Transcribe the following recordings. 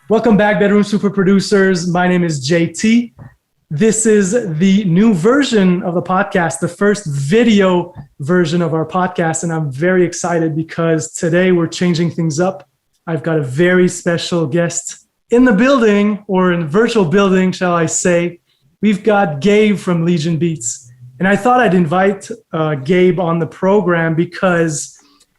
Welcome back, Bedroom Super Producers. My name is JT. This is the new version of the podcast, the first video version of our podcast, and I'm very excited because today we're changing things up. I've got a very special guest in the building, or in the virtual building, shall I say. We've got Gabe from Legion Beats, and I thought I'd invite Gabe on the program because,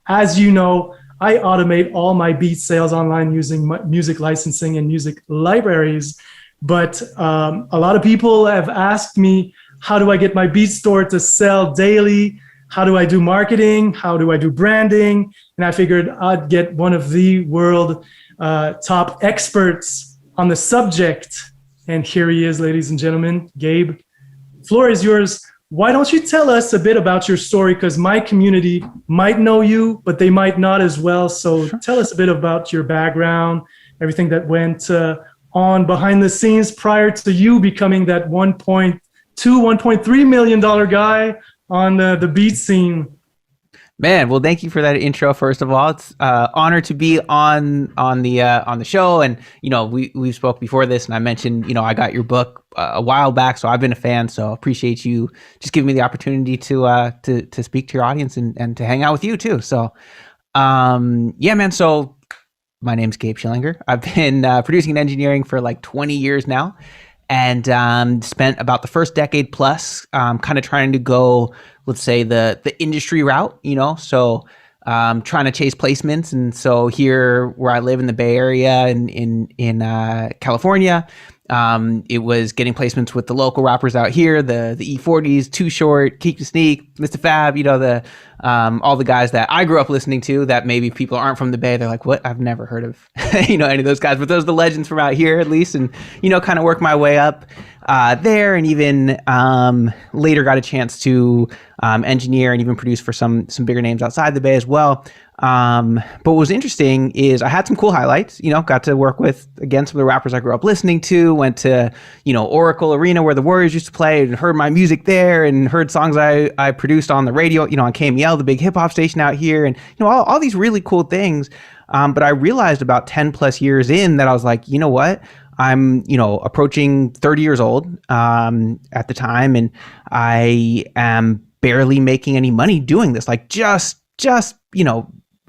as you know, I automate all my beat sales online using music licensing and music libraries. But a lot of people have asked me, how do I get my beat store to sell daily? How do I do marketing? How do I do branding? And I figured I'd get one of the world top experts on the subject. And here he is, ladies and gentlemen, Gabe. Floor is yours. Why don't you tell us a bit about your story? Because my community might know you, but they might not as well. So tell us a bit about your background, everything that went on behind the scenes prior to you becoming that $1.3 million guy on the beat scene. Man, well, thank you for that intro. First of all, it's honor to be on the show, and we spoke before this, and I mentioned I got your book a while back, so I've been a fan. So appreciate you just giving me the opportunity to speak to your audience and to hang out with you too. So, yeah, man. So my name's Gabe Schillinger. I've been producing and engineering for like 20 years now, and spent about the first decade plus kind of trying to go, let's say, the industry route, so trying to chase placements. And so here where I live in the Bay Area in California, it was getting placements with the local rappers out here, the E40s, Too Short, Keek the Sneak, Mr. Fab, all the guys that I grew up listening to that maybe people aren't from the Bay. They're like, what? I've never heard of, any of those guys, but those are the legends from out here at least. And, kind of work my way up there, and even later got a chance to engineer and even produce for some bigger names outside the Bay as well. But what was interesting is I had some cool highlights, got to work with, again, some of the rappers I grew up listening to, went to, Oracle Arena where the Warriors used to play, and heard my music there, and heard songs I produced on the radio, on KMEL, the big hip hop station out here, and, all these really cool things. But I realized about 10 plus years in that I was like, you know what? I'm, approaching 30 years old at the time, and I am barely making any money doing this. Like just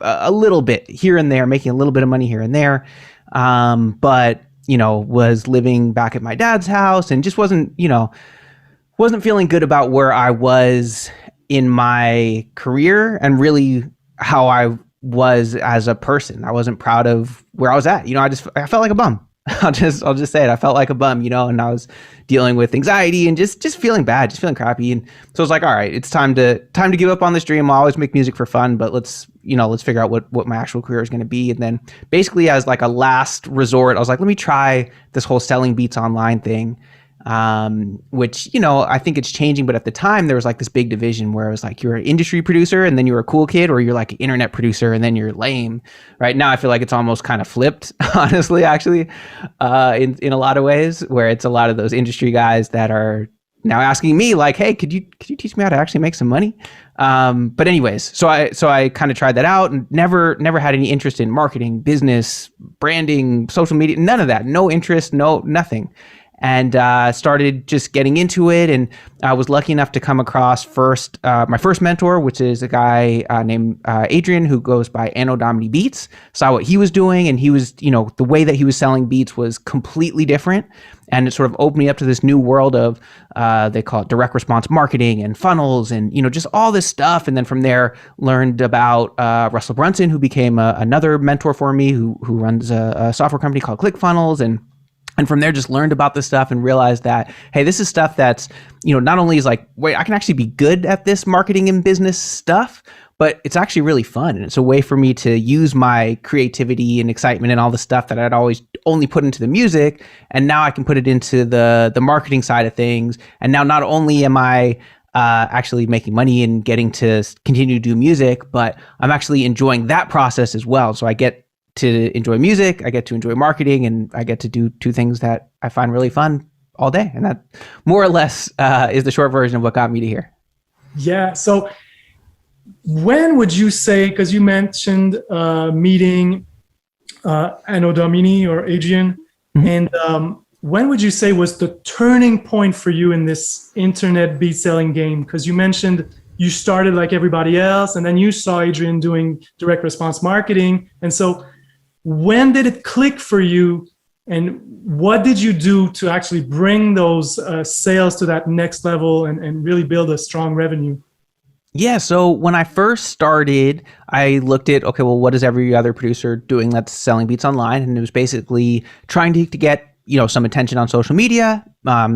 a little bit here and there, making a little bit of money here and there. But, was living back at my dad's house and just wasn't feeling good about where I was in my career and really how I was as a person. I wasn't proud of where I was at. I felt like a bum. I'll just say it. I felt like a bum, and I was dealing with anxiety and just feeling bad, just feeling crappy. And so I was like, all right, it's time to give up on this dream. I'll always make music for fun, but let's figure out what my actual career is going to be. And then basically as like a last resort, I was like, let me try this whole selling beats online thing. Which, I think it's changing, but at the time there was like this big division where it was like, you're an industry producer and then you're a cool kid, or you're like an internet producer and then you're lame. Right now, I feel like it's almost kind of flipped, honestly, actually, in a lot of ways, where it's a lot of those industry guys that are now asking me like, hey, could you teach me how to actually make some money? But anyways, so I kind of tried that out and never had any interest in marketing, business, branding, social media, none of that, no interest, nothing. And started just getting into it, and I was lucky enough to come across my first mentor, which is a guy named Adrian, who goes by Anno Domini Beats. Saw what he was doing, and he was, the way that he was selling beats was completely different, and it sort of opened me up to this new world of they call it direct response marketing and funnels, and just all this stuff. And then from there, learned about Russell Brunson, who became another mentor for me, who runs a software company called ClickFunnels, and from there, just learned about this stuff and realized that, hey, this is stuff that's, not only is like, wait, I can actually be good at this marketing and business stuff, but it's actually really fun. And it's a way for me to use my creativity and excitement and all the stuff that I'd always only put into the music. And now I can put it into the marketing side of things. And now not only am I actually making money and getting to continue to do music, but I'm actually enjoying that process as well. So I get to enjoy music, I get to enjoy marketing, and I get to do two things that I find really fun all day. And that more or less is the short version of what got me to here. Yeah. So when would you say, because you mentioned meeting Anno Domini or Adrian, and when would you say was the turning point for you in this internet beat selling game? Because you mentioned you started like everybody else, and then you saw Adrian doing direct response marketing. And so when did it click for you, and what did you do to actually bring those sales to that next level and really build a strong revenue? Yeah, so when I first started, I looked at, okay, well, what is every other producer doing that's selling beats online? And it was basically trying to get, some attention on social media,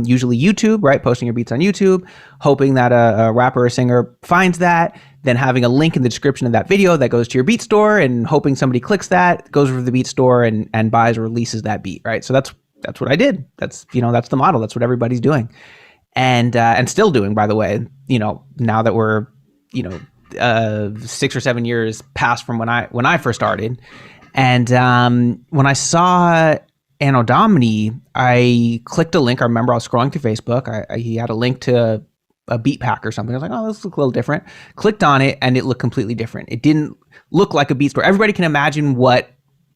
usually YouTube, right? Posting your beats on YouTube, hoping that a rapper or singer finds that, then having a link in the description of that video that goes to your beat store, and hoping somebody clicks that, goes over to the beat store and buys or releases that beat, right? So that's what I did. That's the model. That's what everybody's doing. And still doing, by the way, now that we're 6 or 7 years past from when I first started. And when I saw Anno Domini, I clicked a link. I remember I was scrolling through Facebook. He had a link to a beat pack or something. I was like, oh, this looks a little different. Clicked on it, and it looked completely different. It didn't look like a beat store. Everybody can imagine what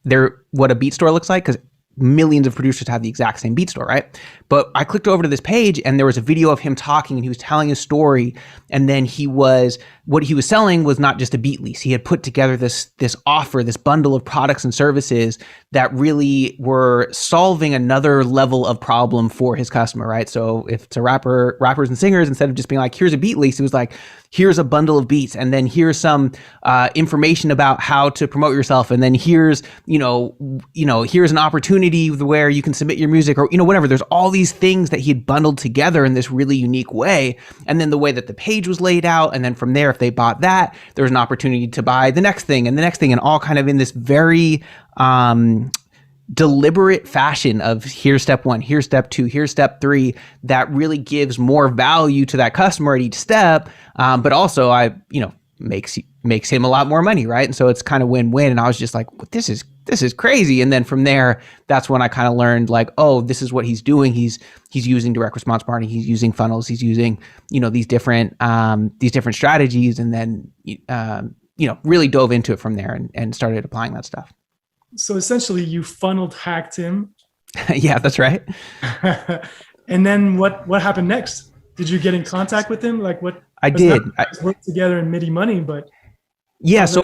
a beat store looks like, because millions of producers have the exact same beat store, right? But I clicked over to this page, and there was a video of him talking, and he was telling his story. And then what he was selling was not just a beat lease. He had put together this offer, this bundle of products and services that really were solving another level of problem for his customer, right? So if it's a rappers and singers, instead of just being like, here's a beat lease, it was like, here's a bundle of beats, and then here's some information about how to promote yourself, and then here's here's an opportunity where you can submit your music, or whatever. There's all these things that he had bundled together in this really unique way, and then the way that the page was laid out, and then from there, if they bought that, there was an opportunity to buy the next thing and the next thing, and all kind of in this very deliberate fashion of here's step 1, here's step 2, here's step 3, that really gives more value to that customer at each step, but also makes him a lot more money, right? And so it's kind of win-win. And I was just like, this is crazy. And then from there, that's when I kind of learned, like, oh, this is what he's doing. He's using direct response marketing, he's using funnels, he's using these different strategies, and then really dove into it from there and started applying that stuff. So essentially, you hacked him. Yeah, that's right. And then what happened next? Did you get in contact with him? Like what? I did. Worked together in MIDI money, but yeah. So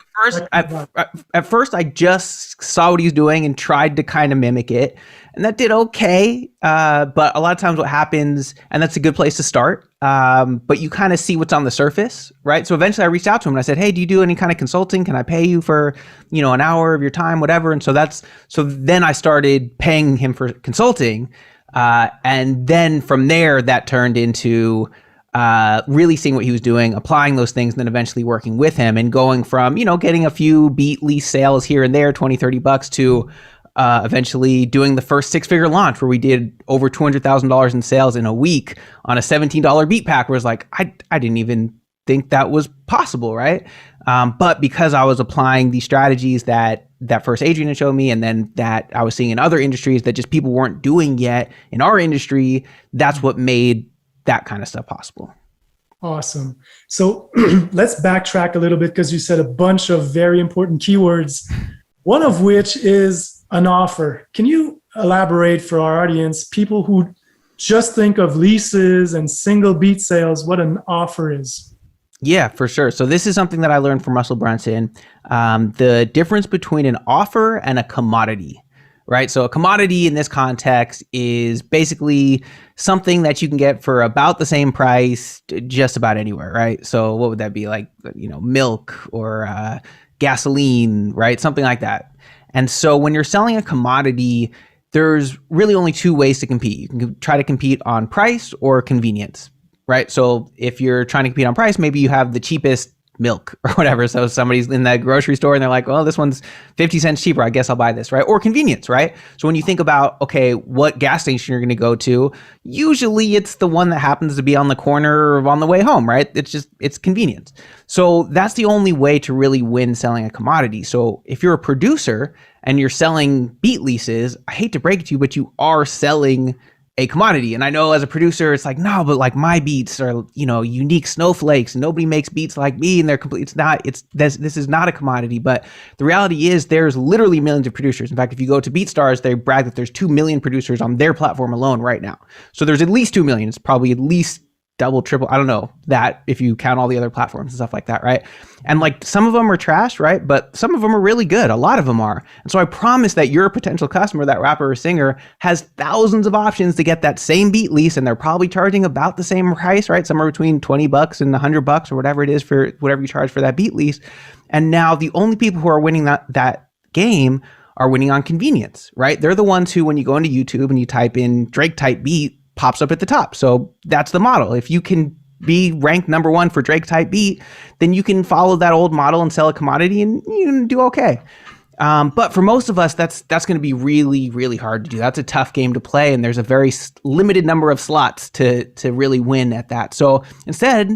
at first, I just saw what he was doing and tried to kind of mimic it, and that did okay. But a lot of times, what happens, and that's a good place to start. But you kind of see what's on the surface, right? So eventually, I reached out to him and I said, "Hey, do you do any kind of consulting? Can I pay you for an hour of your time, whatever?" And so then I started paying him for consulting, and then from there, that turned into really seeing what he was doing, applying those things, and then eventually working with him and going from, getting a few beat lease sales here and there, $20-$30 to eventually doing the first 6-figure launch where we did over $200,000 in sales in a week on a $17 beat pack, where it's like, I didn't even think that was possible, right? But because I was applying the strategies that first Adrian had showed me, and then that I was seeing in other industries that just people weren't doing yet in our industry, that's what made that kind of stuff possible. Awesome. So let's backtrack a little bit, because you said a bunch of very important keywords, one of which is an offer. Can you elaborate for our audience, people who just think of leases and single beat sales, what an offer is? Yeah, for sure. So this is something that I learned from Russell Brunson. The difference between an offer and a commodity. Right. So a commodity in this context is basically something that you can get for about the same price just about anywhere. Right. So what would that be, like, milk or gasoline, right? Something like that. And so when you're selling a commodity, there's really only two ways to compete. You can try to compete on price or convenience. Right. So if you're trying to compete on price, maybe you have the cheapest milk or whatever. So somebody's in the grocery store and they're like, well, this one's 50 cents cheaper. I guess I'll buy this, right? Or convenience, right? So when you think about, okay, what gas station you're going to go to, usually it's the one that happens to be on the corner or on the way home, right? It's convenience. So that's the only way to really win selling a commodity. So if you're a producer and you're selling beat leases, I hate to break it to you, but you are selling a commodity. And I know as a producer, it's like, no, but like my beats are, unique snowflakes. Nobody makes beats like me, and they're complete. This is not a commodity. But the reality is there's literally millions of producers. In fact, if you go to BeatStars, they brag that there's 2 million producers on their platform alone right now. So there's at least 2 million. It's probably at least double, triple, I don't know that if you count all the other platforms and stuff like that, right? And like some of them are trash, right? But some of them are really good. A lot of them are. And so I promise that your potential customer, that rapper or singer, has thousands of options to get that same beat lease, and they're probably charging about the same price, right? Somewhere between $20 and $100 or whatever it is for whatever you charge for that beat lease. And now the only people who are winning that game are winning on convenience, right? They're the ones who, when you go into YouTube and you type in Drake type beat, pops up at the top. So that's the model. If you can be ranked number one for Drake type beat, then you can follow that old model and sell a commodity and you can do okay. But for most of us, that's going to be really, really hard to do. That's a tough game to play. And there's a very limited number of slots to really win at that. So instead,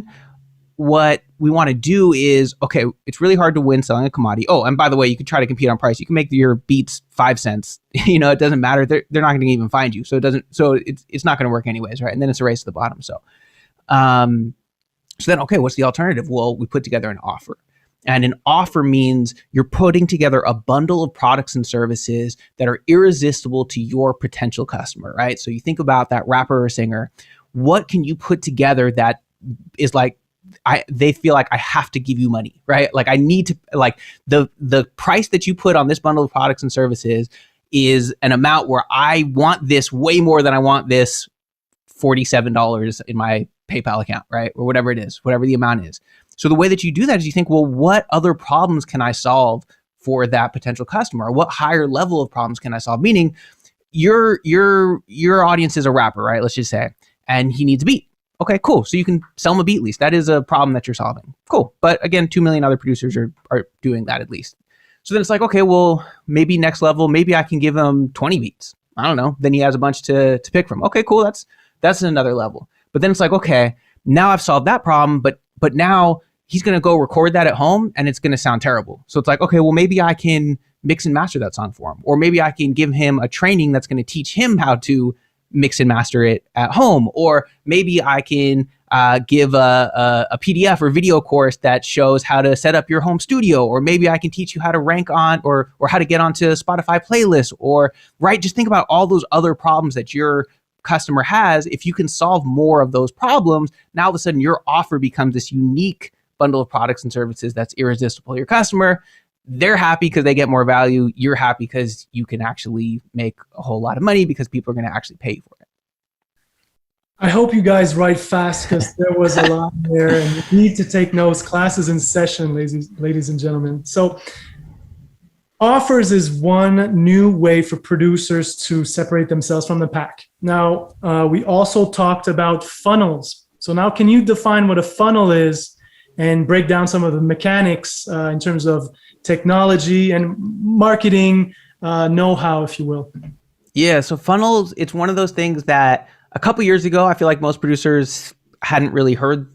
what we want to do is, okay, it's really hard to win selling a commodity. Oh, and by the way, you could try to compete on price. You can make your beats 5 cents. It doesn't matter. They're not going to even find you. So it's not going to work anyways, right? And then it's a race to the bottom. So then, okay, what's the alternative? Well, we put together an offer. And an offer means you're putting together a bundle of products and services that are irresistible to your potential customer, right? So you think about that rapper or singer. What can you put together that is like, they feel like I have to give you money, right? Like I need to, like the price that you put on this bundle of products and services is an amount where I want this way more than I want this $47 in my PayPal account, right? Or whatever it is, whatever the amount is. So the way that you do that is you think, well, what other problems can I solve for that potential customer? Or what higher level of problems can I solve? Meaning your audience is a rapper, right? Let's just say, and he needs a beat. Okay, cool. So you can sell them a beat lease. That is a problem that you're solving. Cool. But again, 2 million other producers are doing that at least. So then it's like, okay, well, maybe next level, maybe I can give him 20 beats. I don't know. Then he has a bunch to pick from. Okay, cool. That's another level. But then it's like, okay, now I've solved that problem, but now he's going to go record that at home and it's going to sound terrible. So it's like, okay, well, maybe I can mix and master that song for him. Or maybe I can give him a training that's going to teach him how to mix and master it at home. Or maybe I can give a PDF or video course that shows how to set up your home studio. Or maybe I can teach you how to rank on or how to get onto Spotify playlists. Or, right, just think about all those other problems that your customer has. If you can solve more of those problems, now all of a sudden your offer becomes this unique bundle of products and services that's irresistible. Your customer, they're happy because they get more value. You're happy because you can actually make a whole lot of money because people are going to actually pay you for it. I hope you guys write fast because there was a lot there and you need to take notes. Classes in session, ladies and gentlemen. So offers is one new way for producers to separate themselves from the pack. Now, we also talked about funnels. So now can you define what a funnel is and break down some of the mechanics in terms of technology and marketing know-how, if you will? Yeah, so funnels, it's one of those things that a couple years ago, I feel like most producers hadn't really heard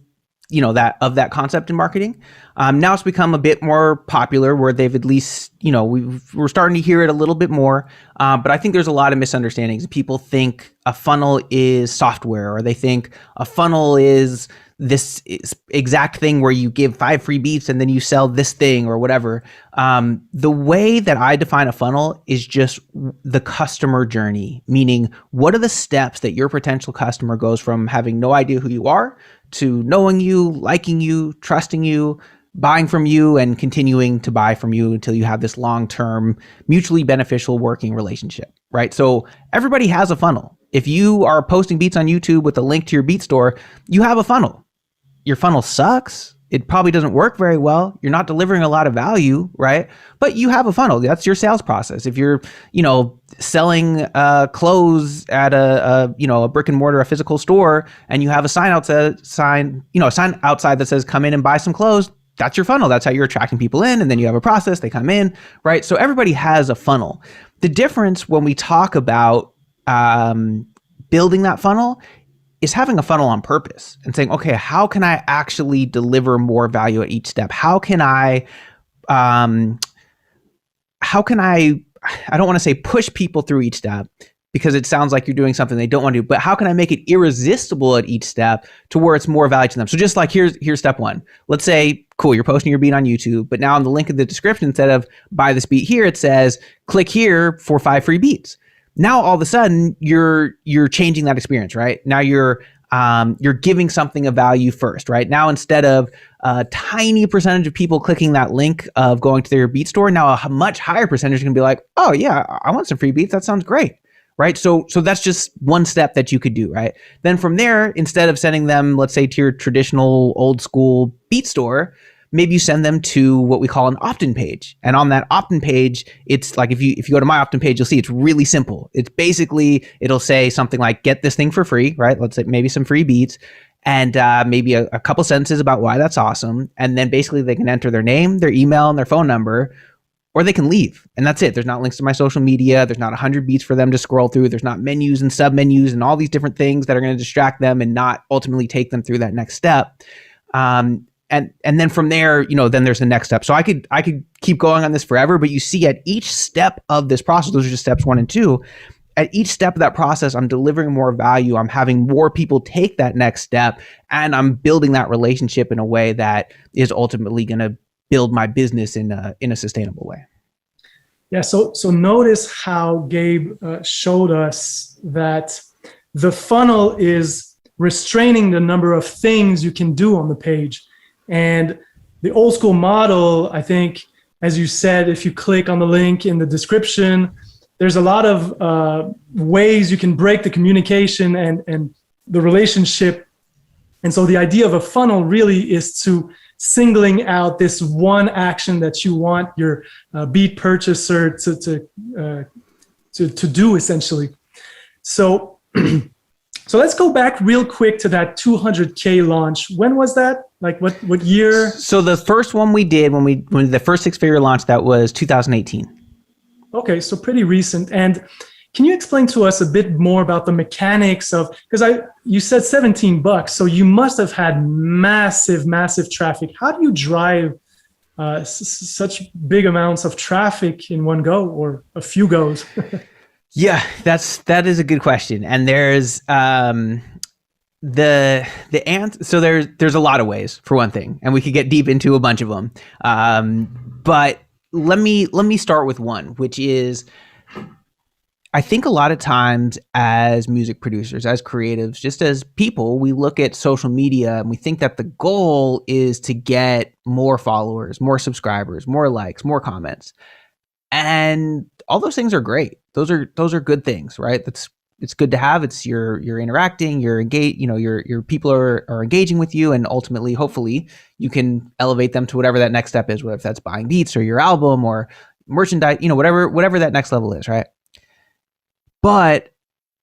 that concept in marketing. Now it's become a bit more popular where they've at least, we're starting to hear it a little bit more. But I think there's a lot of misunderstandings. People think a funnel is software, or they think a funnel is this exact thing where you give 5 free beats and then you sell this thing or whatever. The way that I define a funnel is just the customer journey, meaning what are the steps that your potential customer goes from having no idea who you are to knowing you, liking you, trusting you, buying from you, and continuing to buy from you until you have this long-term, mutually beneficial working relationship, right? So everybody has a funnel. If you are posting beats on YouTube with a link to your beat store, you have a funnel. Your funnel sucks. It probably doesn't work very well. You're not delivering a lot of value, right? But you have a funnel. That's your sales process. If you're, selling clothes at a brick and mortar, a physical store, and you have a sign outside that says, "Come in and buy some clothes," that's your funnel. That's how you're attracting people in. And then you have a process, they come in, right? So everybody has a funnel. The difference when we talk about building that funnel is having a funnel on purpose and saying, okay, how can I actually deliver more value at each step? How can I I don't want to say push people through each step, because it sounds like you're doing something they don't want to do, but how can I make it irresistible at each step to where it's more value to them? So just like here's step one. Let's say, cool, you're posting your beat on YouTube, but now on the link in the description, instead of buy this beat here, it says click here for 5 free beats. Now all of a sudden you're changing that experience, right? Now you're giving something of value first, right? Now instead of a tiny percentage of people clicking that link of going to their beat store, now a much higher percentage is gonna be like, oh yeah, I want some free beats. That sounds great. Right. So that's just one step that you could do. Right. Then from there, instead of sending them, let's say, to your traditional old school beat store, maybe you send them to what we call an opt-in page. And on that opt-in page, it's like if you go to my opt-in page, you'll see it's really simple. It's basically, it'll say something like, get this thing for free, right? Let's say maybe some free beats and maybe a couple sentences about why that's awesome. And then basically they can enter their name, their email, and their phone number, or they can leave. And that's it. There's not links to my social media. There's not 100 beats for them to scroll through. There's not menus and sub-menus and all these different things that are going to distract them and not ultimately take them through that next step. And then from there, then there's the next step. So I could keep going on this forever, but you see at each step of this process, those are just steps 1 and 2. At each step of that process, I'm delivering more value. I'm having more people take that next step, and I'm building that relationship in a way that is ultimately going to build my business in a sustainable way. Yeah. So notice how Gabe showed us that the funnel is restraining the number of things you can do on the page. And the old school model, I think, as you said, if you click on the link in the description, there's a lot of ways you can break the communication and the relationship. And so the idea of a funnel really is to singling out this one action that you want your beat purchaser to do, essentially. So let's go back real quick to that 200K launch. When was that? Like what year? So the first one we did when the first 6-figure launch, that was 2018. Okay, so pretty recent. And can you explain to us a bit more about the mechanics of, because you said $17, so you must have had massive traffic. How do you drive such big amounts of traffic in one go or a few goes? Yeah, that is a good question. And there's the answer. So there's a lot of ways, for one thing, and we could get deep into a bunch of them. But let me start with one, which is, I think a lot of times as music producers, as creatives, just as people, we look at social media and we think that the goal is to get more followers, more subscribers, more likes, more comments. And all those things are great. Those are good things, right? It's good to have. It's you're interacting, you're engaged, your people are engaging with you, and ultimately, hopefully, you can elevate them to whatever that next step is, whether that's buying beats or your album or merchandise, whatever that next level is, right? But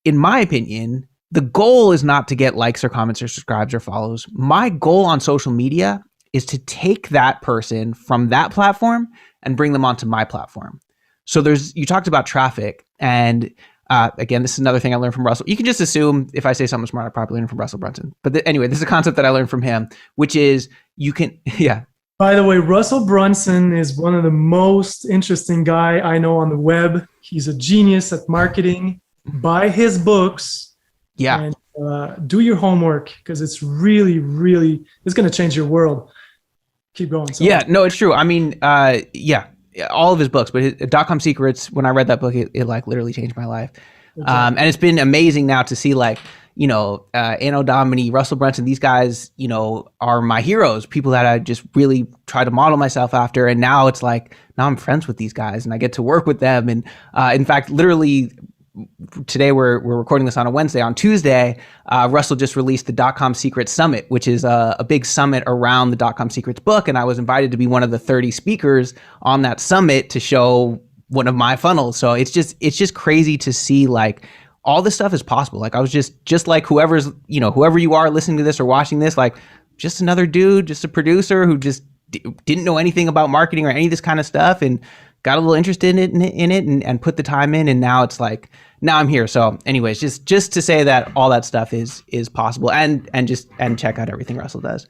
in my opinion, the goal is not to get likes or comments or subscribes or follows. My goal on social media is to take that person from that platform and bring them onto my platform. So you talked about traffic, and again, this is another thing I learned from Russell. You can just assume if I say something smart, I probably learned from Russell Brunson. But anyway, this is a concept that I learned from him, which is yeah. By the way, Russell Brunson is one of the most interesting guy I know on the web. He's a genius at marketing. Buy his books. Yeah. And do your homework, because it's really, it's going to change your world. Keep going. So. Yeah, no, it's true. I mean, yeah, all of his books, but his .com Secrets, when I read that book, it like literally changed my life. Exactly. And it's been amazing now to see Anno Domini, Russell Brunson, these guys, are my heroes, people that I just really try to model myself after. And now it's like, now I'm friends with these guys and I get to work with them. And in fact, literally today we're recording this on a Wednesday. On Tuesday, Russell just released the .com Secrets Summit, which is a big summit around the .com Secrets book. And I was invited to be one of the 30 speakers on that summit to show one of my funnels. So it's just crazy to see like all this stuff is possible. Like I was just like whoever you are listening to this or watching this, like just another dude, just a producer who just didn't know anything about marketing or any of this kind of stuff, and got a little interested in it and put the time in, and now it's like, now I'm here. So anyways, just to say that all that stuff is possible, and check out everything Russell does.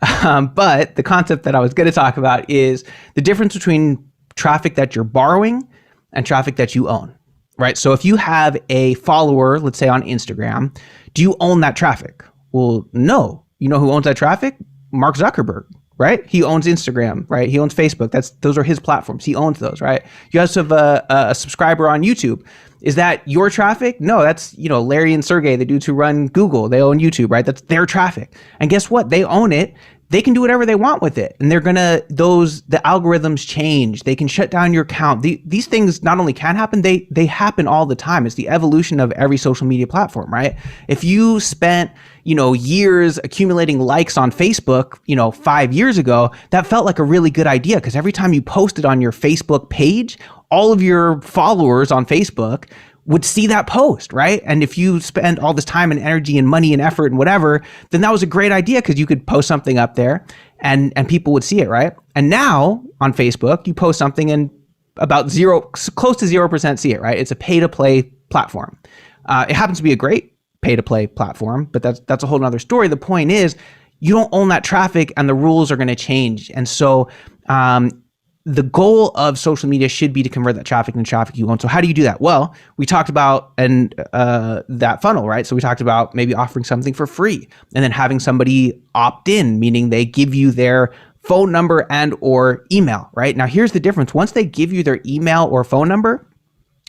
But the concept that I was going to talk about is the difference between traffic that you're borrowing and traffic that you own, right? So if you have a follower, let's say on Instagram, do you own that traffic? Well, no. You know who owns that traffic? Mark Zuckerberg, right? He owns Instagram, right? He owns Facebook. Those are his platforms. He owns those, right? You also have a subscriber on YouTube. Is that your traffic? No, that's, Larry and Sergey, the dudes who run Google. They own YouTube, right? That's their traffic. And guess what? They own it. They can do whatever they want with it. And the algorithms change. They can shut down your account. These things not only can happen, they happen all the time. It's the evolution of every social media platform, right? If you spent, years accumulating likes on Facebook, 5 years ago, that felt like a really good idea, because every time you posted on your Facebook page, all of your followers on Facebook would see that post, right? And if you spend all this time and energy and money and effort and whatever, then that was a great idea, because you could post something up there and people would see it, right? And now on Facebook, you post something and about close to 0% see it, right? It's a pay-to-play platform. It happens to be a great pay-to-play platform, but that's a whole nother story. The point is, you don't own that traffic, and the rules are going to change. And so the goal of social media should be to convert that traffic into traffic you own. So how do you do that? Well, we talked about that funnel, right? So we talked about maybe offering something for free and then having somebody opt in, meaning they give you their phone number and or email, right? Now, here's the difference. Once they give you their email or phone number,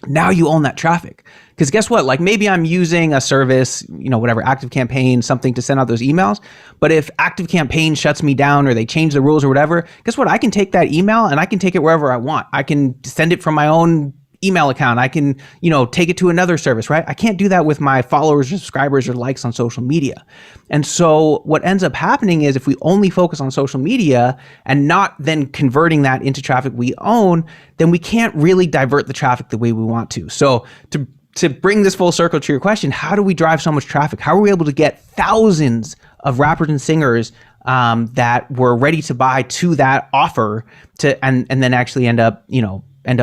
now you own that traffic. Because guess what? Like, maybe I'm using a service, whatever, ActiveCampaign, something to send out those emails. But if ActiveCampaign shuts me down or they change the rules or whatever, guess what? I can take that email and I can take it wherever I want. I can send it from my own email account. I can, take it to another service, right? I can't do that with my followers or subscribers or likes on social media. And so what ends up happening is, if we only focus on social media and not then converting that into traffic we own, then we can't really divert the traffic the way we want to. So to bring this full circle to your question, how do we drive so much traffic? How are we able to get thousands of rappers and singers that were ready to buy to that offer and then actually end up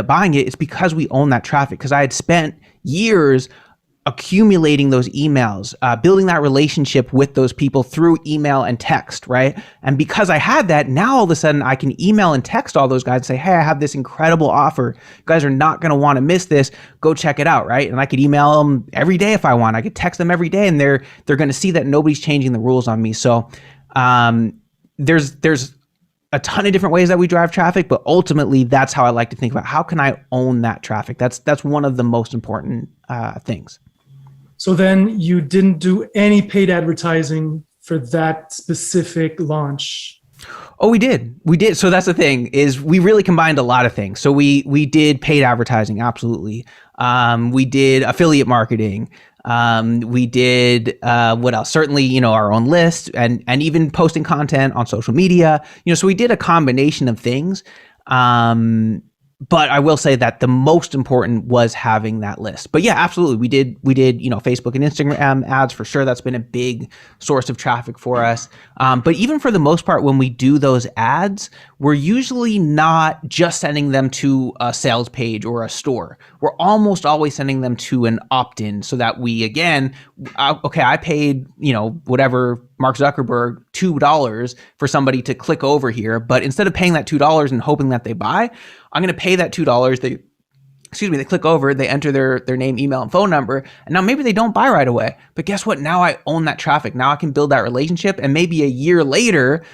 buying it? It's because we own that traffic. Because I had spent years accumulating those emails, building that relationship with those people through email and text, right? And because I had that, now all of a sudden I can email and text all those guys and say, hey, I have this incredible offer. You guys are not going to want to miss this. Go check it out, right? And I could email them every day if I want. I could text them every day, and they're going to see that nobody's changing the rules on me. So there's a ton of different ways that we drive traffic, but ultimately that's how I like to think about, how can I own that traffic? That's one of the most important things. So then you didn't do any paid advertising for that specific launch? Oh, we did. So that's the thing, is we really combined a lot of things. So we did paid advertising, absolutely. We did affiliate marketing. We did what else? Certainly, our own list and even posting content on social media. So we did a combination of things. But I will say that the most important was having that list. But yeah, absolutely. We did, Facebook and Instagram ads for sure. That's been a big source of traffic for us. But even for the most part, when we do those ads, we're usually not just sending them to a sales page or a store. We're almost always sending them to an opt-in, so that we, again, I paid, whatever, Mark Zuckerberg, $2 for somebody to click over here. But instead of paying that $2 and hoping that they buy, I'm going to pay that $2. They click over, they enter their name, email, and phone number. And now maybe they don't buy right away. But guess what? Now I own that traffic. Now I can build that relationship. And maybe a year later,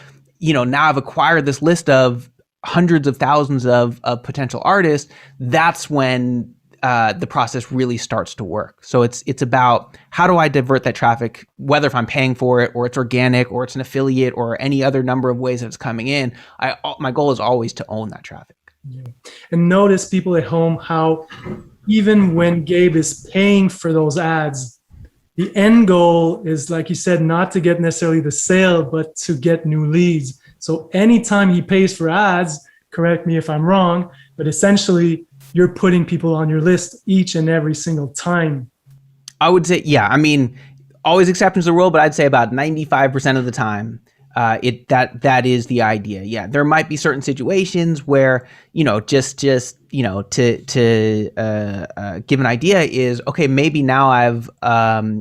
now I've acquired this list of hundreds of thousands of potential artists. That's when the process really starts to work. So it's about, how do I divert that traffic, whether if I'm paying for it or it's organic or it's an affiliate or any other number of ways that it's coming in. My goal is always to own that traffic. Yeah. And notice, people at home, how even when Gabe is paying for those ads, the end goal is, like you said, not to get necessarily the sale, but to get new leads. So anytime he pays for ads, correct me if I'm wrong, but essentially you're putting people on your list each and every single time. I would say, yeah. I mean, always exceptions to the rule, but I'd say about 95% of the time, that is the idea. Yeah, there might be certain situations where, just to give an idea is, okay, maybe now I've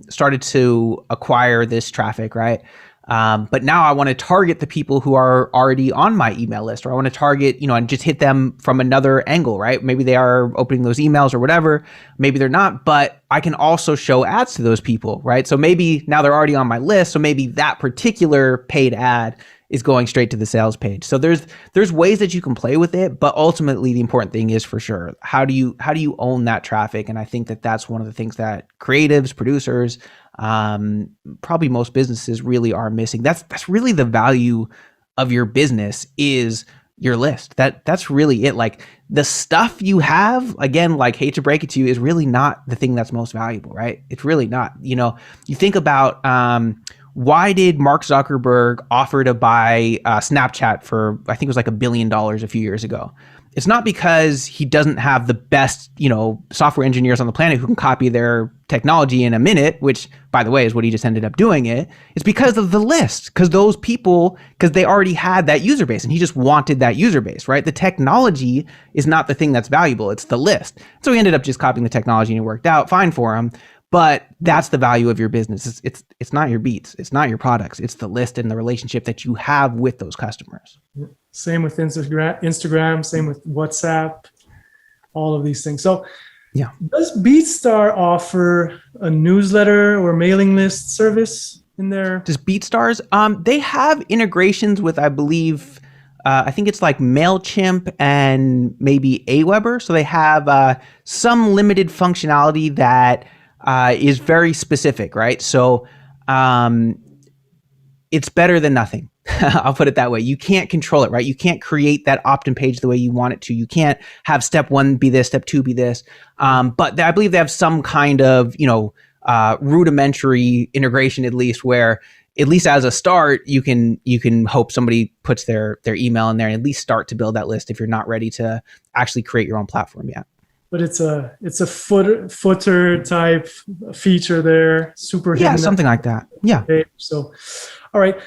started to acquire this traffic, right? But now I want to target the people who are already on my email list, or I want to target, and just hit them from another angle, right? Maybe they are opening those emails or whatever. Maybe they're not, but I can also show ads to those people, right? So maybe now they're already on my list. So maybe that particular paid ad is going straight to the sales page. So there's ways that you can play with it, but ultimately the important thing is for sure, how do you own that traffic? And I think that that's one of the things that creatives, producers, probably most businesses really are missing. That's really the value of your business, is your list. That's really it. Like, the stuff you have, again, like, hate to break it to you, is really not the thing that's most valuable, right? It's really not. You think about, why did Mark Zuckerberg offer to buy Snapchat for, I think it was like $1 billion a few years ago? It's not because he doesn't have the best, software engineers on the planet who can copy their technology in a minute, which, by the way, is what he just ended up doing it. It's because of the list, because they already had that user base, and he just wanted that user base, right? The technology is not the thing that's valuable. It's the list. So he ended up just copying the technology, and it worked out fine for him. But that's the value of your business. It's not your beats. It's not your products. It's the list and the relationship that you have with those customers. Same with Instagram, same with WhatsApp, all of these things. So yeah, does BeatStar offer a newsletter or mailing list service in there? Does BeatStars? They have integrations with, I believe, I think it's like Mailchimp and maybe Aweber. So they have some limited functionality that is very specific, right? So it's better than nothing. I'll put it that way. You can't control it, right? You can't create that opt-in page the way you want it to. You can't have step 1 be this, step 2 be this. But I believe they have some kind of, rudimentary integration, at least, where, at least as a start, you can hope somebody puts their email in there and at least start to build that list if you're not ready to actually create your own platform yet. But it's a footer type feature there, super hidden. Yeah, something like that. Yeah. Okay, so, all right.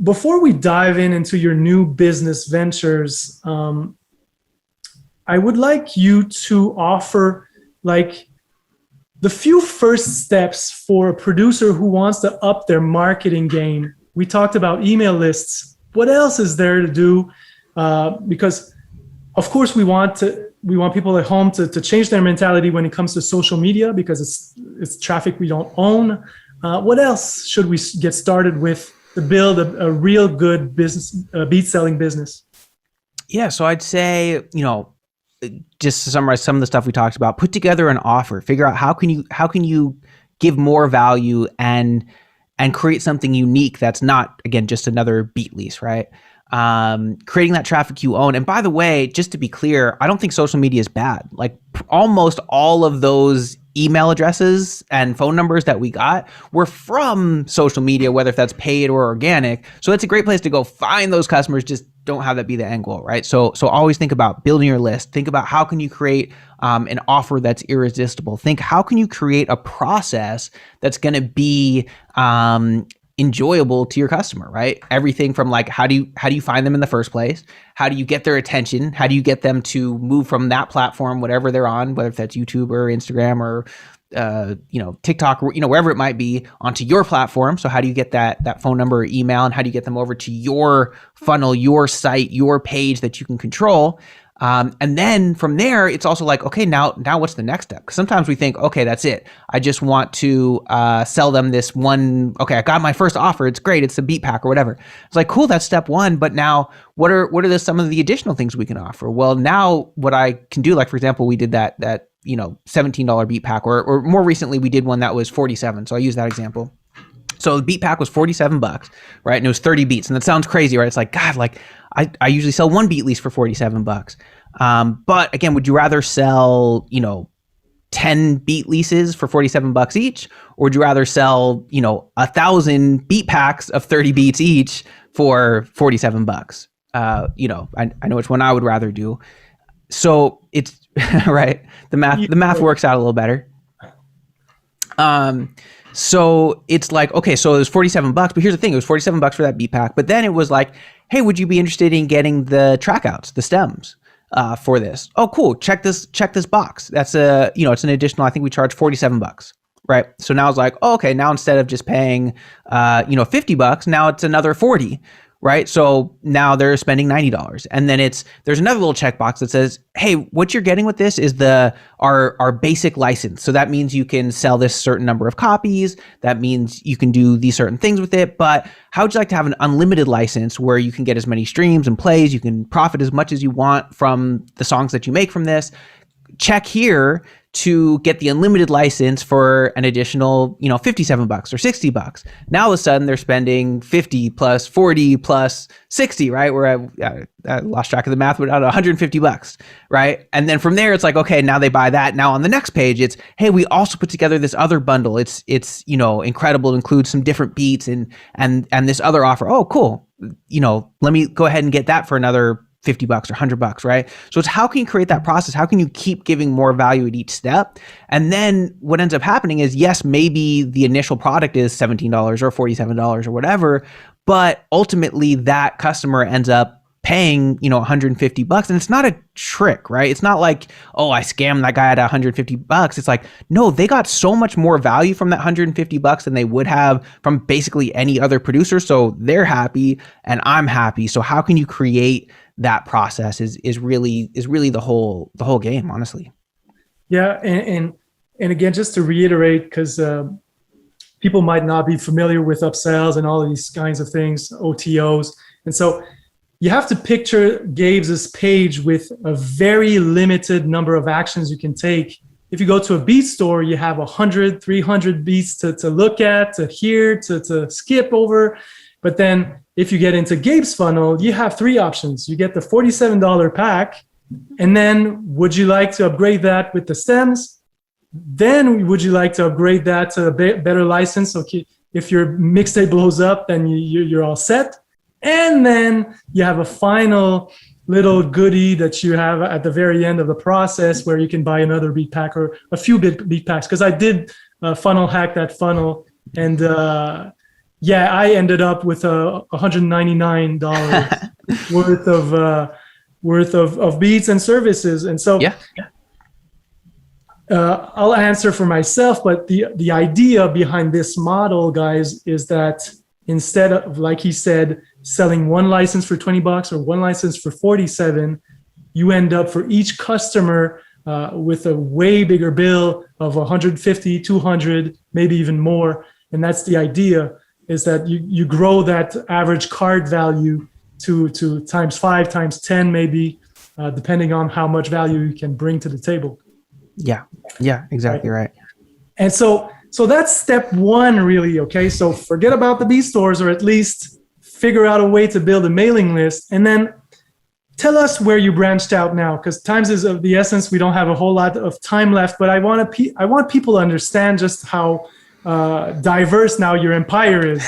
Before we dive into your new business ventures, I would like you to offer like the few first steps for a producer who wants to up their marketing game. We talked about email lists. What else is there to do? Because of course we want people at home to change their mentality when it comes to social media, because it's traffic we don't own. What else should we get started with to build a real good business, beat selling business? Yeah, so I'd say, just to summarize some of the stuff we talked about, put together an offer, figure out how can you give more value and create something unique that's not, again, just another beat lease, right? Creating that traffic you own. And by the way, just to be clear, I don't think social media is bad. Like, almost all of those email addresses and phone numbers that we got were from social media, whether if that's paid or organic. So it's a great place to go find those customers. Just don't have that be the end goal, right? So always think about building your list. Think about how can you create an offer that's irresistible. Think how can you create a process that's going to be enjoyable to your customer, right? Everything from like, how do you find them in the first place? How do you get their attention? How do you get them to move from that platform, whatever they're on, whether if that's YouTube or Instagram or TikTok, or wherever it might be, onto your platform? So how do you get that phone number or email, and how do you get them over to your funnel, your site, your page that you can control? And then from there, it's also like, okay, now what's the next step? Because sometimes we think, okay, that's it. I just want to sell them this one. Okay, I got my first offer. It's great. It's a beat pack or whatever. It's like, cool, that's step 1. But now what are some of the additional things we can offer? Well, now what I can do, like, for example, we did that $17 beat pack, or more recently we did one that was $47. So I use that example. So the beat pack was $47, right? And it was 30 beats. And that sounds crazy, right? It's like, God, like I usually sell one beat lease for $47. But again, would you rather sell, 10 beat leases for $47 each? Or would you rather sell, 1,000 beat packs of 30 beats each for $47? I know which one I would rather do. So it's right. The math works out a little better. So it's like, okay, so it was $47, but here's the thing, it was $47 for that beat pack. But then it was like, hey, would you be interested in getting the track outs, the stems, for this? Oh, cool. Check this box. That's it's an additional, I think we charge $47. Right. So now it's like, oh, okay, now instead of just paying, $50, now it's another 40. Right. So now they're spending $90. And then there's another little checkbox that says, hey, what you're getting with this is our basic license. So that means you can sell this certain number of copies. That means you can do these certain things with it. But how would you like to have an unlimited license where you can get as many streams and plays? You can profit as much as you want from the songs that you make from this. Check here to get the unlimited license for an additional, $57 or $60. Now all of a sudden they're spending 50 plus 40 plus 60, right? Where I lost track of the math, but $150, right? And then from there, it's like, okay, now they buy that. Now on the next page, it's, hey, we also put together this other bundle. It's incredible. It includes some different beats and this other offer. Oh, cool. Let me go ahead and get that for another $50 or $100, right? So it's how can you create that process? How can you keep giving more value at each step? And then what ends up happening is, yes, maybe the initial product is $17 or $47 or whatever, but ultimately that customer ends up paying, $150. And it's not a trick, right? It's not like, oh, I scammed that guy at $150. It's like, no, they got so much more value from that $150 than they would have from basically any other producer. So they're happy and I'm happy. So how can you create that process is really the whole game, honestly. Yeah. And again, just to reiterate, because people might not be familiar with upsells and all of these kinds of things, OTOs. And so you have to picture Gabe's page with a very limited number of actions you can take. If you go to a beat store, you have 100, 300 beats to look at, to hear, to skip over. But then if you get into Gabe's funnel, you have three options. You get the $47 pack, and then would you like to upgrade that with the stems? Then would you like to upgrade that to a better license? Okay, if your mixtape blows up, then you're all set. And then you have a final little goodie that you have at the very end of the process where you can buy another beat pack or a few beat packs. Because I did funnel hack that funnel, and I ended up with $199 worth of beats and services. And so I'll answer for myself, but the idea behind this model, guys, is that instead of, like he said, selling one license for $20 or one license for $47, you end up for each customer with a way bigger bill of $150, $200, maybe even more. And that's the idea, is that you grow that average card value to times 5, times 10, maybe, depending on how much value you can bring to the table. Yeah, exactly right. And so that's step one, really. Okay, so forget about the B stores, or at least figure out a way to build a mailing list, and then tell us where you branched out now, because times is of the essence. We don't have a whole lot of time left, but I want people to understand just how diverse now your empire is.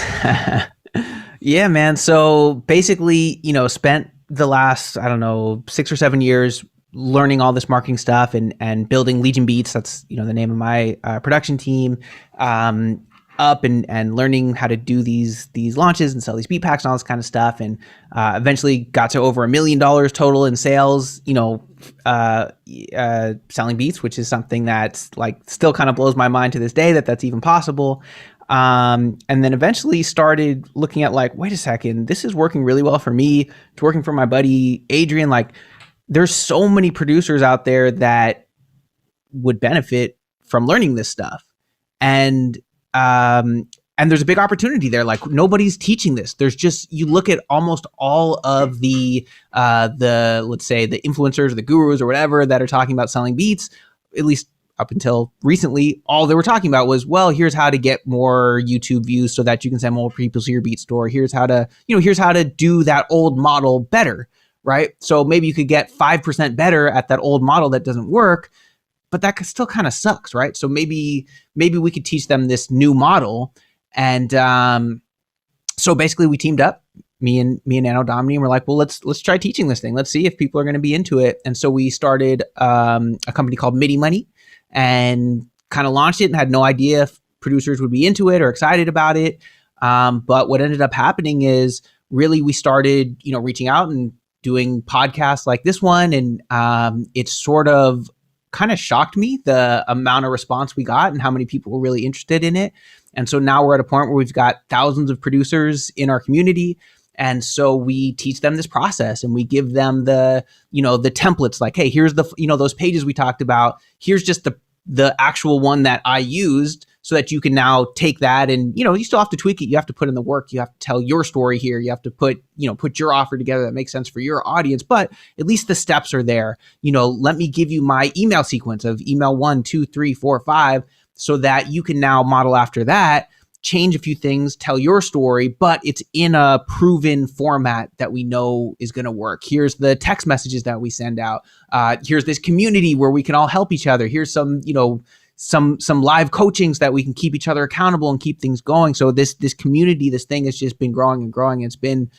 Yeah, man. So basically, spent the last, 6 or 7 years learning all this marketing stuff and building Legion Beats. That's, the name of my production team, up and learning how to do these launches and sell these beat packs and all this kind of stuff. And eventually got to over $1 million total in sales, selling beats, which is something that's still kind of blows my mind to this day that's even possible. And then eventually started looking at wait a second, this is working really well for me. It's working for my buddy Adrian. There's so many producers out there that would benefit from learning this stuff. And there's a big opportunity there. Nobody's teaching this. There's just, you look at almost all of the let's say the influencers or the gurus or whatever that are talking about selling beats, at least up until recently, all they were talking about was, well, here's how to get more YouTube views so that you can send more people to your beat store. Here's how to do that old model better, right? So maybe you could get 5% better at that old model that doesn't work, but that still kind of sucks, right? So maybe we could teach them this new model. And so basically we teamed up, me and Nano Domini, and we're like, well, let's try teaching this thing. Let's see if people are going to be into it. And so we started a company called MIDI Money and kind of launched it and had no idea producers would be into it or excited about it. But what ended up happening is really we started, reaching out and doing podcasts like this one. And it sort of kind of shocked me, the amount of response we got and how many people were really interested in it. And so now we're at a point where we've got thousands of producers in our community. And so we teach them this process and we give them the templates, like, hey, here's the, those pages we talked about. Here's just the actual one that I used, so that you can now take that and, you still have to tweak it. You have to put in the work. You have to tell your story here. You have to put your offer together that makes sense for your audience, but at least the steps are there. Let me give you my email sequence of email 1, 2, 3, 4, 5, so that you can now model after that, change a few things, tell your story, but it's in a proven format that we know is going to work. Here's the text messages that we send out. Here's this community where we can all help each other. Here's some live coachings that we can keep each other accountable and keep things going. So this community, this thing has just been growing and growing. It's been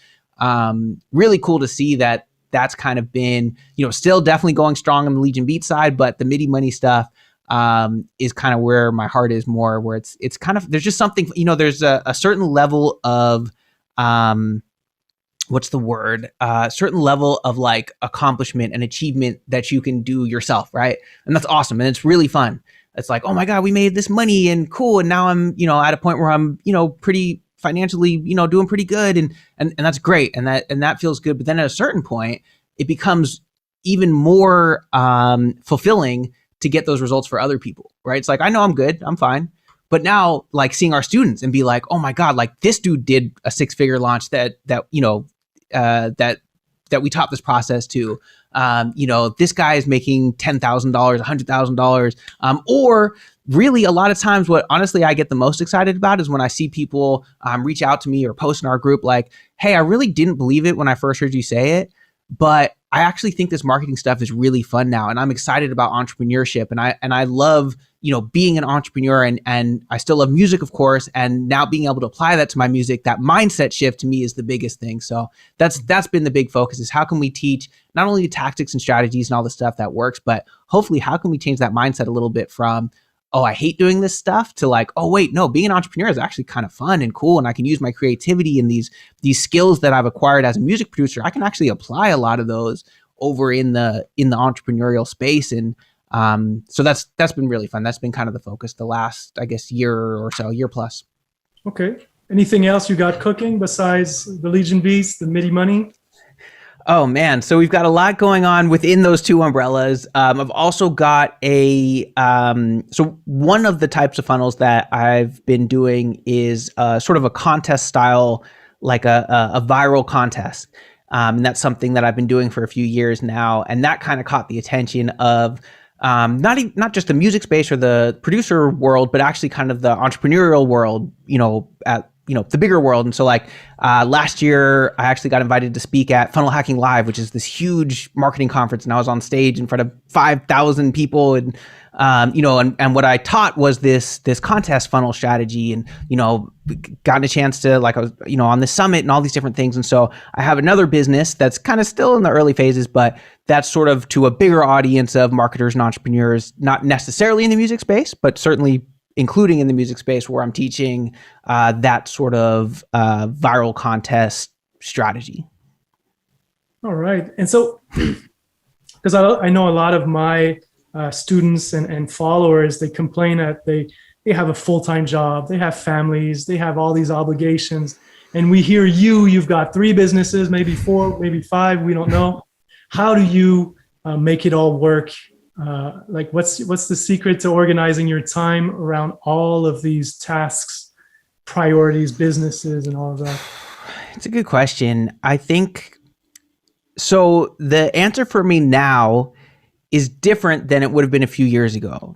really cool to see that that's kind of been, still definitely going strong on the Legion Beat side, but the MIDI money stuff is kind of where my heart is more, where it's kind of, there's just something, there's a certain level of, what's the word? Certain level of like accomplishment and achievement that you can do yourself, right? And that's awesome. And it's really fun. It's like, oh my God, we made this money and cool. And now I'm, at a point where I'm, pretty financially, doing pretty good. And that's great. And that feels good. But then at a certain point, it becomes even more fulfilling to get those results for other people, right? It's like, I know I'm good, I'm fine. But now, like, seeing our students and be like, oh my God, like this dude did a 6-figure launch that we taught this process to. This guy is making $10,000, $100,000. Or really, a lot of times, what honestly I get the most excited about is when I see people reach out to me or post in our group like, hey, I really didn't believe it when I first heard you say it, but I actually think this marketing stuff is really fun now, and I'm excited about entrepreneurship, and I love being an entrepreneur, and I still love music, of course, and now being able to apply that to my music, that mindset shift to me is the biggest thing. So that's been the big focus, is how can we teach not only the tactics and strategies and all the stuff that works, but hopefully how can we change that mindset a little bit from, oh, I hate doing this stuff, to like, oh wait, no, being an entrepreneur is actually kind of fun and cool, and I can use my creativity and these skills that I've acquired as a music producer. I can actually apply a lot of those over in the entrepreneurial space. And so that's been really fun. That's been kind of the focus the last, I guess, year or so, year plus. Okay. Anything else you got cooking besides the Legion Beast, the MIDI money? Oh man, so we've got a lot going on within those two umbrellas. I've also got so one of the types of funnels that I've been doing is sort of a contest style, like a viral contest. And that's something that I've been doing for a few years now. And that kind of caught the attention of not just the music space or the producer world, but actually kind of the entrepreneurial world, at the bigger world. And so like last year, I actually got invited to speak at Funnel Hacking Live, which is this huge marketing conference. And I was on stage in front of 5,000 people. And, and what I taught was this contest funnel strategy, and, gotten a chance to, like, I was, on the summit and all these different things. And so I have another business that's kind of still in the early phases, but that's sort of to a bigger audience of marketers and entrepreneurs, not necessarily in the music space, but certainly including in the music space, where I'm teaching that sort of viral contest strategy. All right. And so, because I know a lot of my students and followers, they complain that they have a full-time job, they have families, they have all these obligations. And we hear you've got 3 businesses, maybe 4, maybe 5, we don't know. How do you make it all work? Like what's the secret to organizing your time around all of these tasks, priorities, businesses, and all of that? It's a good question. I think so. The answer for me now is different than it would have been a few years ago.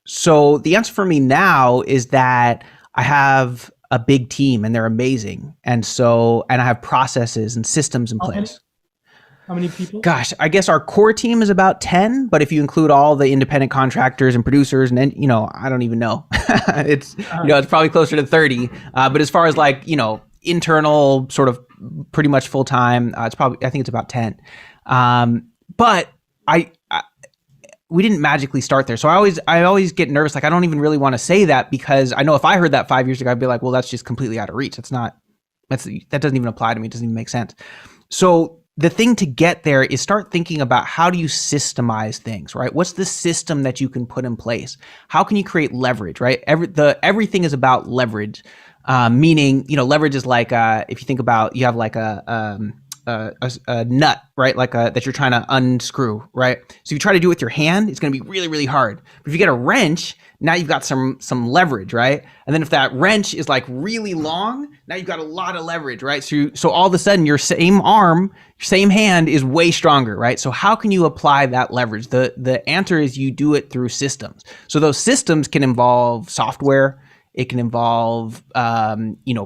So the answer for me now is that I have a big team and they're amazing. And I have processes and systems in place. How many people? Gosh, I guess our core team is about 10, but if you include all the independent contractors and producers, and then, I don't even know. It's probably closer to 30. But as far as like, internal sort of pretty much full time, I think it's about 10. But we didn't magically start there. So I always get nervous. Like, I don't even really want to say that, because I know if I heard that 5 years ago, I'd be like, well, that's just completely out of reach. That doesn't even apply to me. It doesn't even make sense. So the thing to get there is start thinking about, how do you systemize things, right? What's the system that you can put in place? How can you create leverage, right? Everything is about leverage, meaning, leverage is like, if you think about, you have like a nut, right? Like that you're trying to unscrew, right? So if you try to do it with your hand, it's going to be really, really hard. But if you get a wrench, now you've got some leverage, right? And then if that wrench is like really long, now you've got a lot of leverage, right? So all of a sudden your same arm, same hand is way stronger, right? So how can you apply that leverage? The answer is you do it through systems. So those systems can involve software, it can involve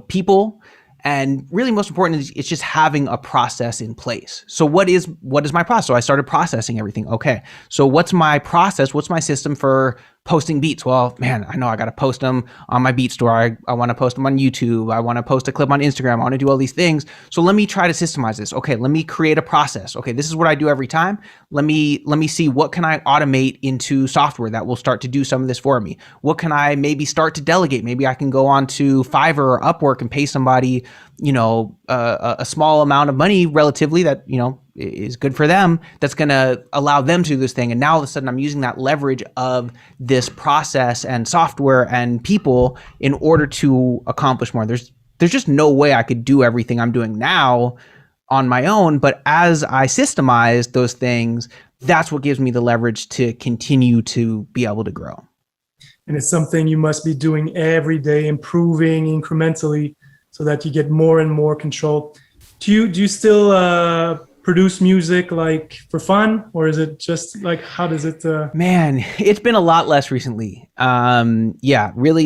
people. And really most important is it's just having a process in place. So what is my process? So I started processing everything. Okay. So what's my process? What's my system for posting beats? Well, man, I know I got to post them on my beat store. I want to post them on YouTube. I want to post a clip on Instagram. I want to do all these things. So let me try to systemize this. Okay. Let me create a process. Okay. This is what I do every time. Let me see, what can I automate into software that will start to do some of this for me? What can I maybe start to delegate? Maybe I can go on to Fiverr or Upwork and pay somebody, a small amount of money relatively that, is good for them, that's going to allow them to do this thing. And now all of a sudden I'm using that leverage of this process and software and people in order to accomplish more. There's just no way I could do everything I'm doing now on my own. But as I systemize those things, that's what gives me the leverage to continue to be able to grow. And it's something you must be doing every day, improving incrementally so that you get more and more control. Do you still produce music like for fun, or is it just like, how does it Man, it's been a lot less recently. Really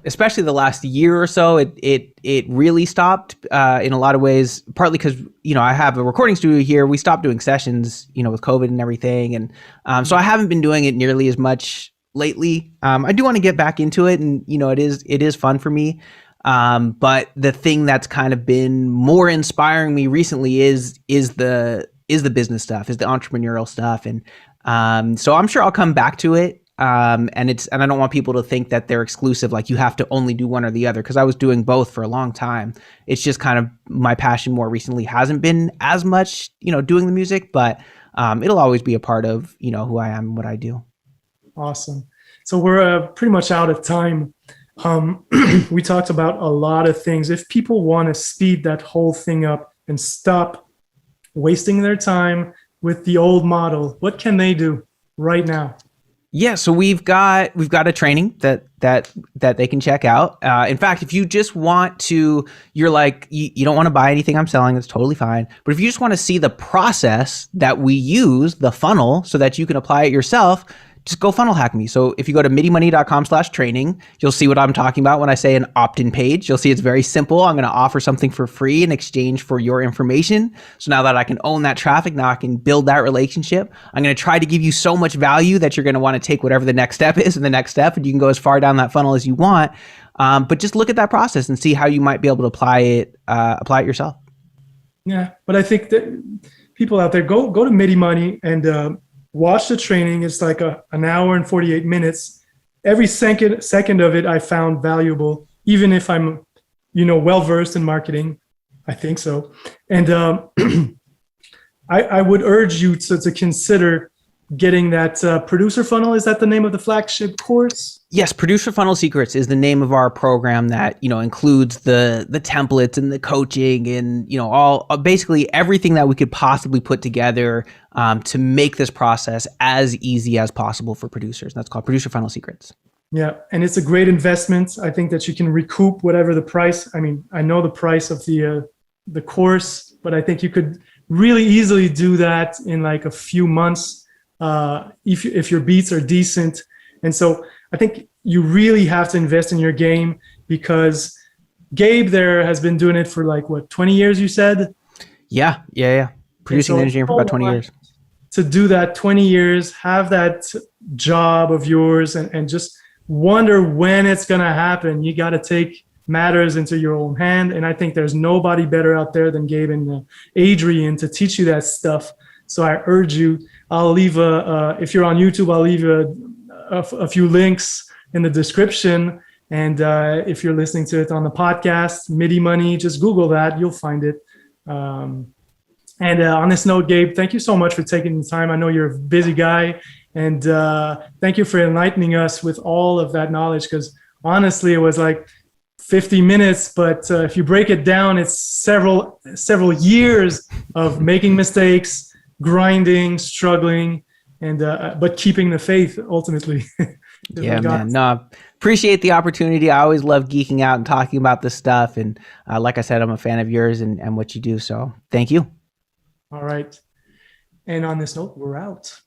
especially the last year or so, it really stopped in a lot of ways, partly because I have a recording studio here. We stopped doing sessions with COVID and everything, and so I haven't been doing it nearly as much lately. I do want to get back into it, and it is fun for me. But the thing that's kind of been more inspiring me recently is the business stuff, is the entrepreneurial stuff. And so I'm sure I'll come back to it. And I don't want people to think that they're exclusive, like you have to only do one or the other, because I was doing both for a long time. It's just kind of my passion more recently hasn't been as much, doing the music, but it'll always be a part of, who I am and what I do. Awesome. So we're pretty much out of time. We talked about a lot of things. If people want to speed that whole thing up and stop wasting their time with the old model, what can they do right now? Yeah, so we've got a training that they can check out. In fact, if you just want to, you're like, you don't want to buy anything I'm selling, that's totally fine. But if you just want to see the process that we use, the funnel, so that you can apply it yourself, just go funnel hack me. So if you go to midimoney.com/training, you'll see what I'm talking about when I say an opt-in page. You'll see it's very simple. I'm going to offer something for free in exchange for your information. So now that I can own that traffic, now I can build that relationship. I'm going to try to give you so much value that you're going to want to take whatever the next step is, and the next step, and you can go as far down that funnel as you want. But just look at that process and see how you might be able to apply it yourself. Yeah, but I think that people out there, go to MIDI Money and watch the training. It's like an hour and 48 minutes. Every second of it I found valuable, even if I'm, well-versed in marketing. I think so. And I would urge you to consider getting that producer funnel. Is that the name of the flagship course? Yes, Producer Funnel Secrets is the name of our program that, includes the templates and the coaching and, all basically everything that we could possibly put together to make this process as easy as possible for producers. That's called Producer Funnel Secrets. Yeah, and it's a great investment. I think that you can recoup whatever the price. I mean, I know the price of the course, but I think you could really easily do that in like a few months if your beats are decent. And so I think you really have to invest in your game, because Gabe there has been doing it for 20 years, you said? Yeah. Producing and engineering for about 20 years. To do that 20 years, have that job of yours and just wonder when it's going to happen. You got to take matters into your own hand. And I think there's nobody better out there than Gabe and Adrian to teach you that stuff. So I urge you, I'll leave if you're on YouTube, I'll leave a few links in the description. And if you're listening to it on the podcast, MIDI Money, just Google that, you'll find it. And on this note, Gabe, thank you so much for taking the time. I know you're a busy guy, and thank you for enlightening us with all of that knowledge, because honestly, it was like 50 minutes, but if you break it down, it's several years of making mistakes, grinding, struggling, and but keeping the faith ultimately. Yeah, man. No, appreciate the opportunity. I always love geeking out and talking about this stuff. And like I said, I'm a fan of yours and what you do. So thank you. All right. And on this note, we're out.